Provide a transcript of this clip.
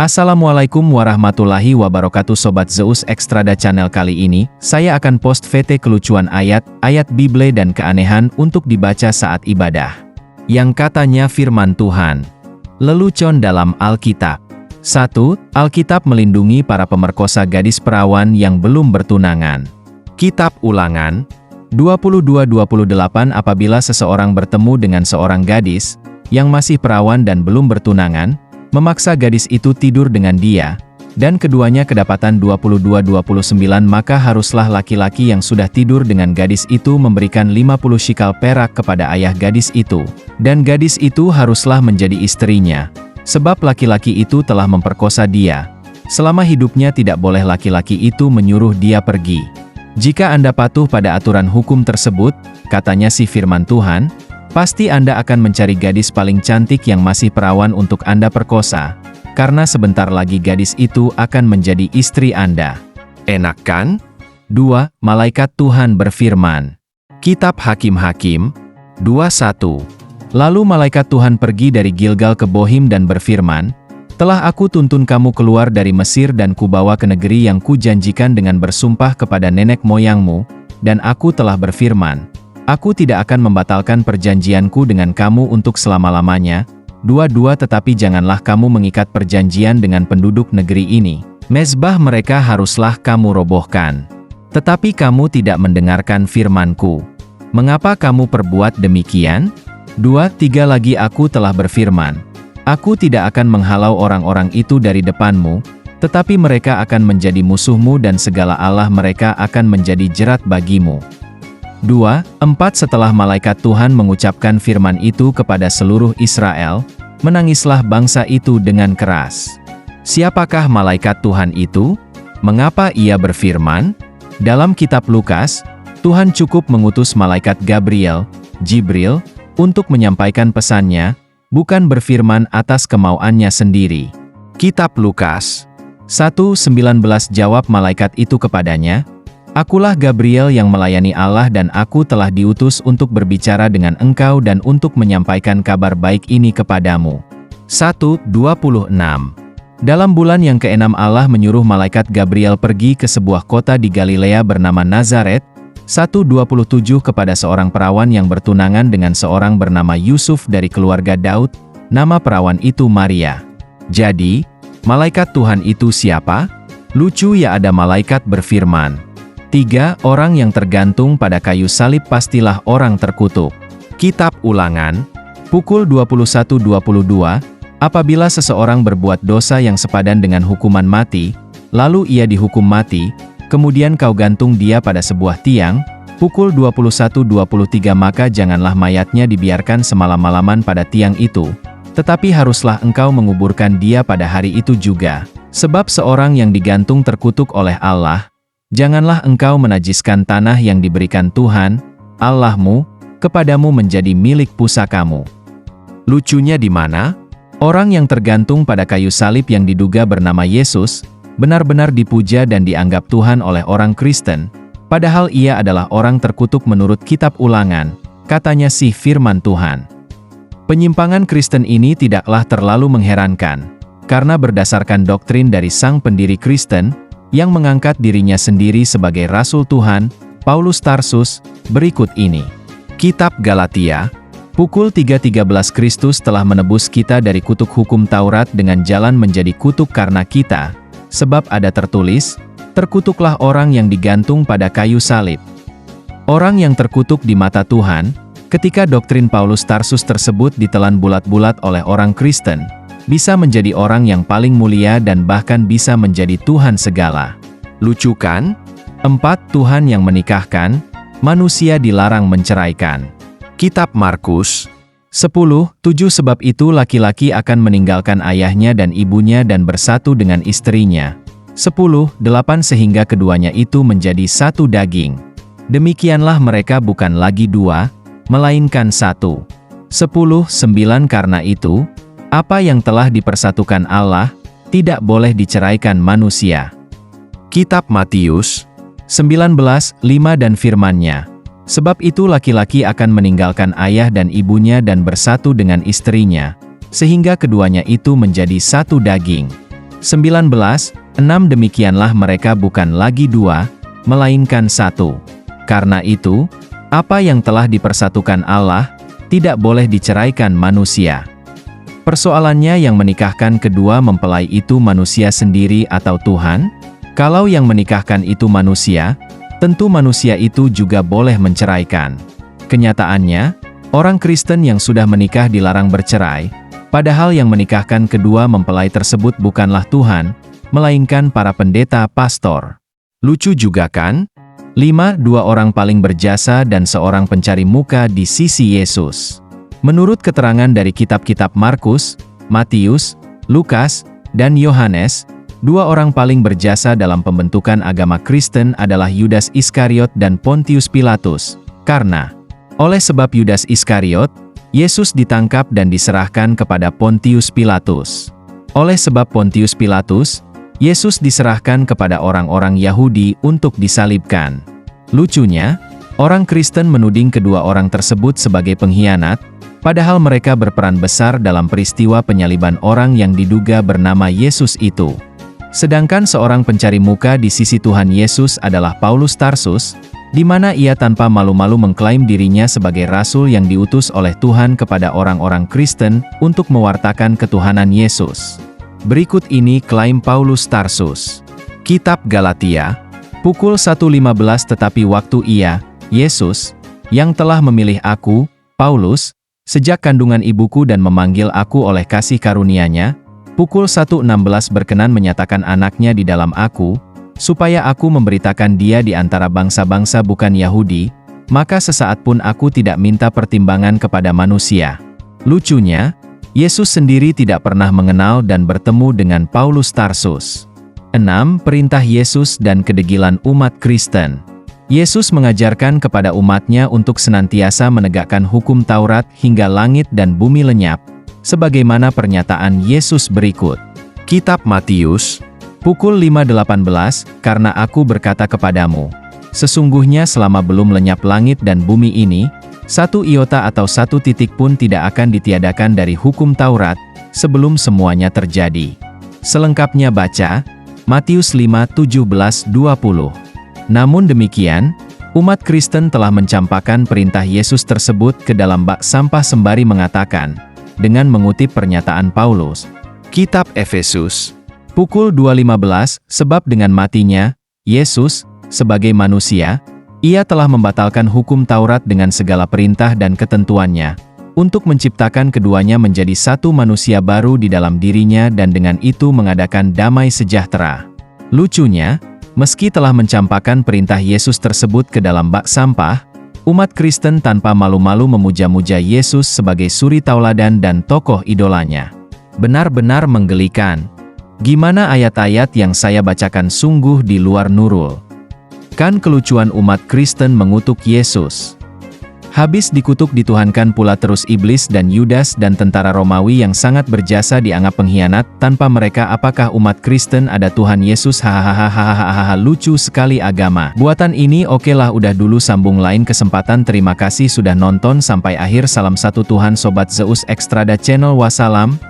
Assalamualaikum warahmatullahi wabarakatuh Sobat Zeus Ekstrada channel. Kali ini, saya akan post VT kelucuan ayat Bible dan keanehan untuk dibaca saat ibadah. Yang katanya firman Tuhan. Lelucon dalam Alkitab. 1. Alkitab melindungi para pemerkosa gadis perawan yang belum bertunangan. Kitab Ulangan 22:28. Apabila seseorang bertemu dengan seorang gadis yang masih perawan dan belum bertunangan, memaksa gadis itu tidur dengan dia, dan keduanya kedapatan 22:29, maka haruslah laki-laki yang sudah tidur dengan gadis itu memberikan 50 shikal perak kepada ayah gadis itu, dan gadis itu haruslah menjadi istrinya, sebab laki-laki itu telah memperkosa dia. Selama hidupnya tidak boleh laki-laki itu menyuruh dia pergi. Jika Anda patuh pada aturan hukum tersebut, katanya si firman Tuhan, pasti Anda akan mencari gadis paling cantik yang masih perawan untuk Anda perkosa, karena sebentar lagi gadis itu akan menjadi istri Anda. Enak kan? 2. Malaikat Tuhan berfirman. Kitab Hakim-Hakim 21. Lalu malaikat Tuhan pergi dari Gilgal ke Bohim dan berfirman, telah aku tuntun kamu keluar dari Mesir dan kubawa ke negeri yang kujanjikan dengan bersumpah kepada nenek moyangmu, dan aku telah berfirman, aku tidak akan membatalkan perjanjianku dengan kamu untuk selama-lamanya. 22. Tetapi janganlah kamu mengikat perjanjian dengan penduduk negeri ini. Mezbah mereka haruslah kamu robohkan. Tetapi kamu tidak mendengarkan firmanku. Mengapa kamu perbuat demikian? 2-3 Lagi aku telah berfirman, aku tidak akan menghalau orang-orang itu dari depanmu, tetapi mereka akan menjadi musuhmu dan segala allah mereka akan menjadi jerat bagimu. 2-4 Setelah malaikat Tuhan mengucapkan firman itu kepada seluruh Israel, menangislah bangsa itu dengan keras. Siapakah malaikat Tuhan itu? Mengapa ia berfirman? Dalam kitab Lukas, Tuhan cukup mengutus malaikat Jibril, untuk menyampaikan pesannya, bukan berfirman atas kemauannya sendiri. Kitab Lukas 1:19 Jawab malaikat itu kepadanya, akulah Gabriel yang melayani Allah dan aku telah diutus untuk berbicara dengan engkau dan untuk menyampaikan kabar baik ini kepadamu. 1:26 Dalam bulan yang ke-6 Allah menyuruh malaikat Gabriel pergi ke sebuah kota di Galilea bernama Nazaret. 1:27 Kepada seorang perawan yang bertunangan dengan seorang bernama Yusuf dari keluarga Daud, nama perawan itu Maria. Jadi, malaikat Tuhan itu siapa? Lucu ya, ada malaikat berfirman. 3. Orang yang tergantung pada kayu salib pastilah orang terkutuk. Kitab Ulangan pukul 21:22 Apabila seseorang berbuat dosa yang sepadan dengan hukuman mati, lalu ia dihukum mati, kemudian kau gantung dia pada sebuah tiang, pukul 21:23 maka janganlah mayatnya dibiarkan semalam-malaman pada tiang itu, tetapi haruslah engkau menguburkan dia pada hari itu juga, sebab seorang yang digantung terkutuk oleh Allah. Janganlah engkau menajiskan tanah yang diberikan Tuhan, Allahmu, kepadamu menjadi milik pusakamu. Lucunya di mana? Orang yang tergantung pada kayu salib yang diduga bernama Yesus, benar-benar dipuja dan dianggap Tuhan oleh orang Kristen, padahal ia adalah orang terkutuk menurut kitab Ulangan, katanya si firman Tuhan. Penyimpangan Kristen ini tidaklah terlalu mengherankan, karena berdasarkan doktrin dari sang pendiri Kristen, yang mengangkat dirinya sendiri sebagai Rasul Tuhan, Paulus Tarsus, berikut ini. Kitab Galatia, pukul 3:13 Kristus telah menebus kita dari kutuk hukum Taurat dengan jalan menjadi kutuk karena kita, sebab ada tertulis, terkutuklah orang yang digantung pada kayu salib. Orang yang terkutuk di mata Tuhan, ketika doktrin Paulus Tarsus tersebut ditelan bulat-bulat oleh orang Kristen, bisa menjadi orang yang paling mulia dan bahkan bisa menjadi Tuhan segala. Lucu kan? 4. Tuhan yang menikahkan, manusia dilarang menceraikan. Kitab Markus 10:7 Sebab itu laki-laki akan meninggalkan ayahnya dan ibunya dan bersatu dengan istrinya. 10:8 Sehingga keduanya itu menjadi satu daging. Demikianlah mereka bukan lagi dua, melainkan satu. 10:9 Karena itu, apa yang telah dipersatukan Allah, tidak boleh diceraikan manusia. Kitab Matius 19:5 Dan firman-Nya, sebab itu laki-laki akan meninggalkan ayah dan ibunya dan bersatu dengan istrinya, sehingga keduanya itu menjadi satu daging. 19:6 Demikianlah mereka bukan lagi dua, melainkan satu. Karena itu, apa yang telah dipersatukan Allah, tidak boleh diceraikan manusia. Persoalannya yang menikahkan kedua mempelai itu manusia sendiri atau Tuhan? Kalau yang menikahkan itu manusia, tentu manusia itu juga boleh menceraikan. Kenyataannya, orang Kristen yang sudah menikah dilarang bercerai, padahal yang menikahkan kedua mempelai tersebut bukanlah Tuhan, melainkan para pendeta pastor. Lucu juga kan? 5. Dua orang paling berjasa dan seorang pencari muka di sisi Yesus. Menurut keterangan dari kitab-kitab Markus, Matius, Lukas, dan Yohanes, dua orang paling berjasa dalam pembentukan agama Kristen adalah Yudas Iskariot dan Pontius Pilatus, karena oleh sebab Yudas Iskariot, Yesus ditangkap dan diserahkan kepada Pontius Pilatus. Oleh sebab Pontius Pilatus, Yesus diserahkan kepada orang-orang Yahudi untuk disalibkan. Lucunya, orang Kristen menuding kedua orang tersebut sebagai pengkhianat, padahal mereka berperan besar dalam peristiwa penyaliban orang yang diduga bernama Yesus itu. Sedangkan seorang pencari muka di sisi Tuhan Yesus adalah Paulus Tarsus, di mana ia tanpa malu-malu mengklaim dirinya sebagai rasul yang diutus oleh Tuhan kepada orang-orang Kristen untuk mewartakan ketuhanan Yesus. Berikut ini klaim Paulus Tarsus. Kitab Galatia, pukul 1:15 Tetapi waktu ia, Yesus, yang telah memilih aku, Paulus, sejak kandungan ibuku dan memanggil aku oleh kasih karunia-Nya, pukul 1:16 berkenan menyatakan anaknya di dalam aku, supaya aku memberitakan dia di antara bangsa-bangsa bukan Yahudi, maka sesaat pun aku tidak minta pertimbangan kepada manusia. Lucunya, Yesus sendiri tidak pernah mengenal dan bertemu dengan Paulus Tarsus. 6. Perintah Yesus dan kedegilan umat Kristen. Yesus mengajarkan kepada umatnya untuk senantiasa menegakkan hukum Taurat hingga langit dan bumi lenyap, sebagaimana pernyataan Yesus berikut. Kitab Matius, pukul 5:18, Karena aku berkata kepadamu, sesungguhnya selama belum lenyap langit dan bumi ini, satu iota atau satu titik pun tidak akan ditiadakan dari hukum Taurat, sebelum semuanya terjadi. Selengkapnya baca, Matius 5:17-20. Namun demikian, umat Kristen telah mencampakkan perintah Yesus tersebut ke dalam bak sampah sembari mengatakan, dengan mengutip pernyataan Paulus, Kitab Efesus, pukul 2:15, sebab dengan matinya, Yesus, sebagai manusia, ia telah membatalkan hukum Taurat dengan segala perintah dan ketentuannya, untuk menciptakan keduanya menjadi satu manusia baru di dalam dirinya dan dengan itu mengadakan damai sejahtera. Lucunya, meski telah mencampakkan perintah Yesus tersebut ke dalam bak sampah, umat Kristen tanpa malu-malu memuja-muja Yesus sebagai suri tauladan dan tokoh idolanya. Benar-benar menggelikan. Gimana ayat-ayat yang saya bacakan sungguh di luar nurul. Kan kelucuan umat Kristen mengutuk Yesus. Habis dikutuk dituhankan pula terus iblis dan Yudas dan tentara Romawi yang sangat berjasa dianggap pengkhianat, tanpa mereka apakah umat Kristen ada Tuhan Yesus? Hahaha, lucu sekali agama. Buatan ini okelah udah dulu, sambung lain kesempatan. Terima kasih sudah nonton sampai akhir. Salam satu Tuhan Sobat Zeus Ekstrada Channel, wassalam.